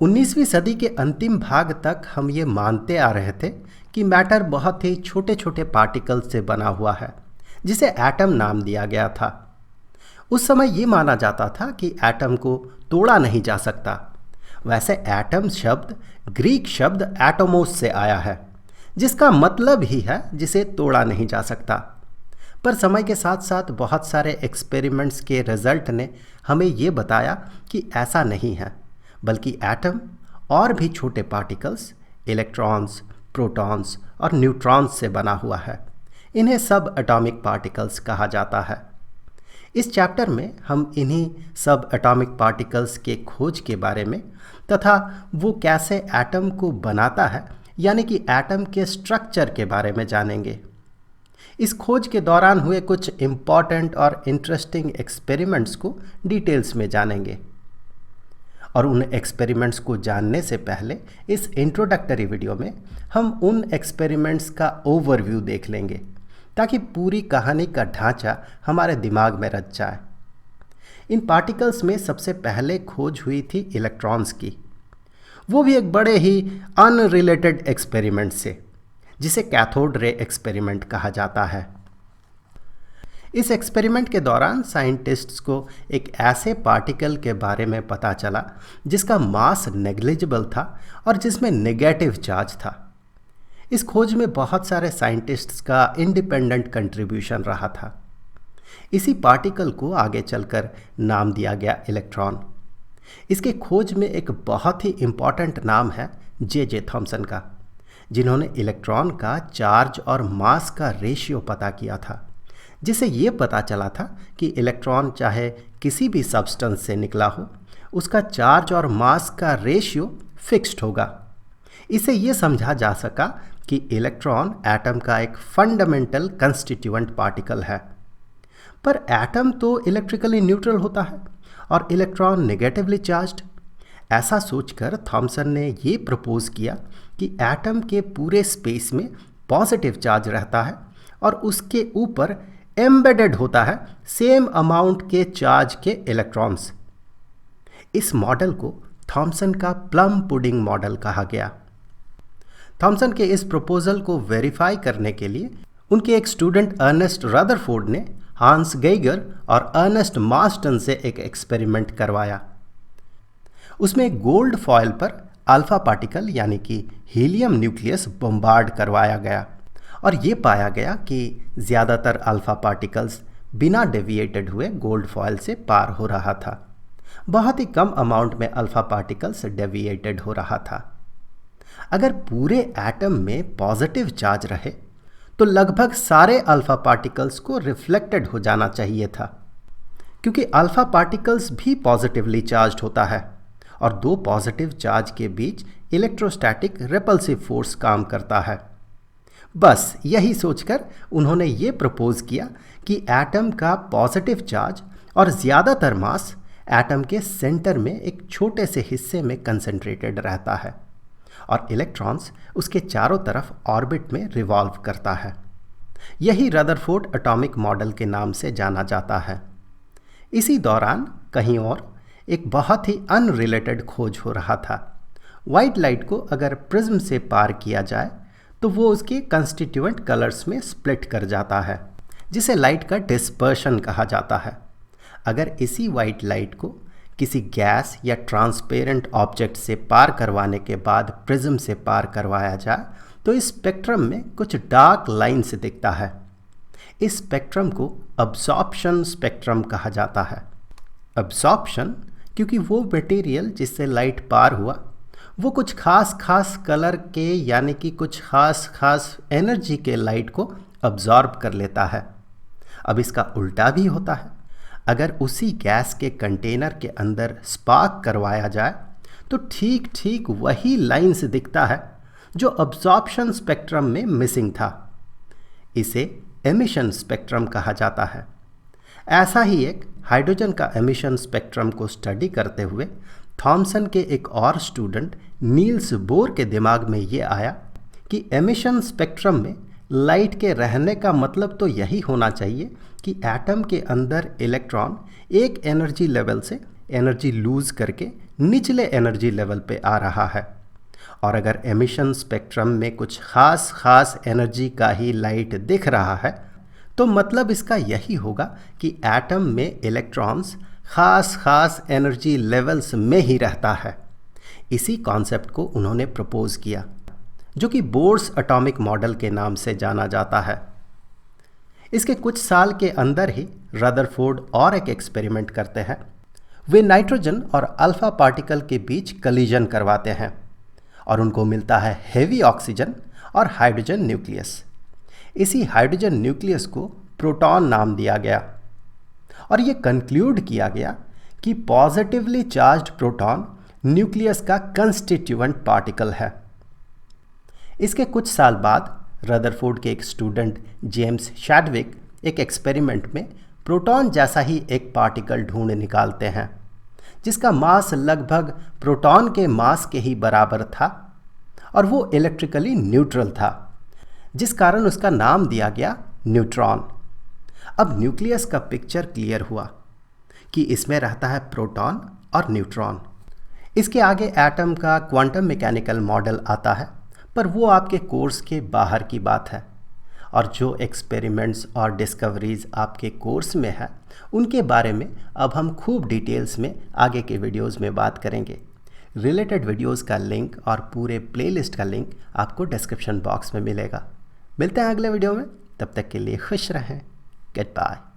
19वीं सदी के अंतिम भाग तक हम ये मानते आ रहे थे कि मैटर बहुत ही छोटे छोटे पार्टिकल से बना हुआ है, जिसे एटम नाम दिया गया था। उस समय ये माना जाता था कि एटम को तोड़ा नहीं जा सकता। वैसे एटम शब्द ग्रीक शब्द एटोमोस से आया है, जिसका मतलब ही है जिसे तोड़ा नहीं जा सकता। पर समय के साथ साथ बहुत सारे एक्सपेरिमेंट्स के रिजल्ट ने हमें ये बताया कि ऐसा नहीं है, बल्कि एटम और भी छोटे पार्टिकल्स इलेक्ट्रॉन्स, प्रोटॉन्स और न्यूट्रॉन्स से बना हुआ है। इन्हें सब एटॉमिक पार्टिकल्स कहा जाता है। इस चैप्टर में हम इन्हीं सब एटॉमिक पार्टिकल्स के खोज के बारे में तथा वो कैसे एटम को बनाता है, यानी कि एटम के स्ट्रक्चर के बारे में जानेंगे। इस खोज के दौरान हुए कुछ इम्पॉर्टेंट और इंटरेस्टिंग एक्सपेरिमेंट्स को डिटेल्स में जानेंगे। और उन एक्सपेरिमेंट्स को जानने से पहले इस इंट्रोडक्टरी वीडियो में हम उन एक्सपेरिमेंट्स का ओवरव्यू देख लेंगे, ताकि पूरी कहानी का ढांचा हमारे दिमाग में रच जाए। इन पार्टिकल्स में सबसे पहले खोज हुई थी इलेक्ट्रॉन्स की, वो भी एक बड़े ही अनरिलेटेड एक्सपेरिमेंट से, जिसे कैथोड रे एक्सपेरिमेंट कहा जाता है। इस एक्सपेरिमेंट के दौरान साइंटिस्ट्स को एक ऐसे पार्टिकल के बारे में पता चला जिसका मास नेग्लिजिबल था और जिसमें नेगेटिव चार्ज था। इस खोज में बहुत सारे साइंटिस्ट्स का इंडिपेंडेंट कंट्रीब्यूशन रहा था। इसी पार्टिकल को आगे चलकर नाम दिया गया इलेक्ट्रॉन। इसके खोज में एक बहुत ही इम्पॉर्टेंट नाम है जे थॉमसन का, जिन्होंने इलेक्ट्रॉन का चार्ज और मास का रेशियो पता किया था, जिसे ये पता चला था कि इलेक्ट्रॉन चाहे किसी भी सब्सटेंस से निकला हो, उसका चार्ज और मास का रेशियो फिक्स्ड होगा। इसे ये समझा जा सका कि इलेक्ट्रॉन एटम का एक फंडामेंटल कंस्टिट्यूएंट पार्टिकल है। पर एटम तो इलेक्ट्रिकली न्यूट्रल होता है और इलेक्ट्रॉन नेगेटिवली चार्ज्ड। ऐसा सोचकर थॉमसन ने ये प्रपोज किया कि एटम के पूरे स्पेस में पॉजिटिव चार्ज रहता है और उसके ऊपर एम्बेडेड होता है सेम अमाउंट के चार्ज के इलेक्ट्रॉन्स। इस मॉडल को थॉमसन का प्लम पुडिंग मॉडल कहा गया। थॉमसन के इस प्रपोजल को वेरीफाई करने के लिए उनके एक स्टूडेंट अर्नेस्ट रदरफोर्ड ने हांस गेइगर और अर्नेस्ट मार्स्टन से एक एक्सपेरिमेंट करवाया। उसमें गोल्ड फॉयल पर अल्फा पार्टिकल यानी कि हीलियम न्यूक्लियस बम्बार्ड करवाया गया और ये पाया गया कि ज़्यादातर अल्फा पार्टिकल्स बिना डेविएटेड हुए गोल्ड फॉयल से पार हो रहा था। बहुत ही कम अमाउंट में अल्फा पार्टिकल्स डेविएटेड हो रहा था। अगर पूरे एटम में पॉजिटिव चार्ज रहे तो लगभग सारे अल्फा पार्टिकल्स को रिफ्लेक्टेड हो जाना चाहिए था, क्योंकि अल्फा पार्टिकल्स भी पॉजिटिवली चार्ज्ड होता है और दो पॉजिटिव चार्ज के बीच इलेक्ट्रोस्टैटिक रिपल्सिव फोर्स काम करता है। बस यही सोचकर उन्होंने ये प्रपोज किया कि एटम का पॉजिटिव चार्ज और ज़्यादातर मास एटम के सेंटर में एक छोटे से हिस्से में कंसंट्रेटेड रहता है और इलेक्ट्रॉन्स उसके चारों तरफ ऑर्बिट में रिवॉल्व करता है। यही रदरफोर्ड एटॉमिक मॉडल के नाम से जाना जाता है। इसी दौरान कहीं और एक बहुत ही अनरिलेटेड खोज हो रहा था। वाइट लाइट को अगर प्रिज्म से पार किया जाए तो वो उसके कंस्टिट्यूएंट कलर्स में स्प्लिट कर जाता है, जिसे लाइट का डिस्पर्शन कहा जाता है। अगर इसी वाइट लाइट को किसी गैस या ट्रांसपेरेंट ऑब्जेक्ट से पार करवाने के बाद प्रिज्म से पार करवाया जाए तो इस स्पेक्ट्रम में कुछ डार्क लाइन्स दिखता है। इस स्पेक्ट्रम को अब्सॉर्प्शन स्पेक्ट्रम कहा जाता है। अब्सॉर्प्शन क्योंकि वो मटेरियल जिससे लाइट पार हुआ वो कुछ खास कलर के यानी कि कुछ खास एनर्जी के लाइट को अब्जॉर्ब कर लेता है। अब इसका उल्टा भी होता है। अगर उसी गैस के कंटेनर के अंदर स्पार्क करवाया जाए तो ठीक वही लाइन्स दिखता है जो अब्जॉर्प्शन स्पेक्ट्रम में मिसिंग था। इसे एमिशन स्पेक्ट्रम कहा जाता है। ऐसा ही एक हाइड्रोजन का एमिशन स्पेक्ट्रम को स्टडी करते हुए थॉमसन के एक और स्टूडेंट नील्स बोर के दिमाग में ये आया कि एमिशन स्पेक्ट्रम में लाइट के रहने का मतलब तो यही होना चाहिए कि एटम के अंदर इलेक्ट्रॉन एक एनर्जी लेवल से एनर्जी लूज़ करके निचले एनर्जी लेवल पे आ रहा है। और अगर एमिशन स्पेक्ट्रम में कुछ खास एनर्जी का ही लाइट दिख रहा है तो मतलब इसका यही होगा कि एटम में इलेक्ट्रॉन्स खास एनर्जी लेवल्स में ही रहता है। इसी कॉन्सेप्ट को उन्होंने प्रपोज किया, जो कि बोर्स एटॉमिक मॉडल के नाम से जाना जाता है। इसके कुछ साल के अंदर ही रदरफोर्ड और एक एक्सपेरिमेंट करते हैं। वे नाइट्रोजन और अल्फा पार्टिकल के बीच कलिजन करवाते हैं और उनको मिलता है हेवी ऑक्सीजन और हाइड्रोजन न्यूक्लियस। इसी हाइड्रोजन न्यूक्लियस को प्रोटॉन नाम दिया गया और ये कंक्लूड किया गया कि पॉजिटिवली चार्ज्ड प्रोटॉन न्यूक्लियस का कंस्टिट्यूएंट पार्टिकल है। इसके कुछ साल बाद रदरफोर्ड के एक स्टूडेंट जेम्स शैडविक एक एक्सपेरिमेंट में प्रोटॉन जैसा ही एक पार्टिकल ढूंढ निकालते हैं जिसका मास लगभग प्रोटॉन के मास के ही बराबर था और वो इलेक्ट्रिकली न्यूट्रल था, जिस कारण उसका नाम दिया गया न्यूट्रॉन। अब न्यूक्लियस का पिक्चर क्लियर हुआ कि इसमें रहता है प्रोटॉन और न्यूट्रॉन। इसके आगे एटम का क्वांटम मैकेनिकल मॉडल आता है, पर वो आपके कोर्स के बाहर की बात है। और जो एक्सपेरिमेंट्स और डिस्कवरीज आपके कोर्स में है उनके बारे में अब हम खूब डिटेल्स में आगे के वीडियोस में बात करेंगे। रिलेटेड वीडियोस का लिंक और पूरे प्लेलिस्ट का लिंक आपको डिस्क्रिप्शन बॉक्स में मिलेगा। मिलते हैं अगले वीडियो में, तब तक के लिए खुश रहें। Good bye.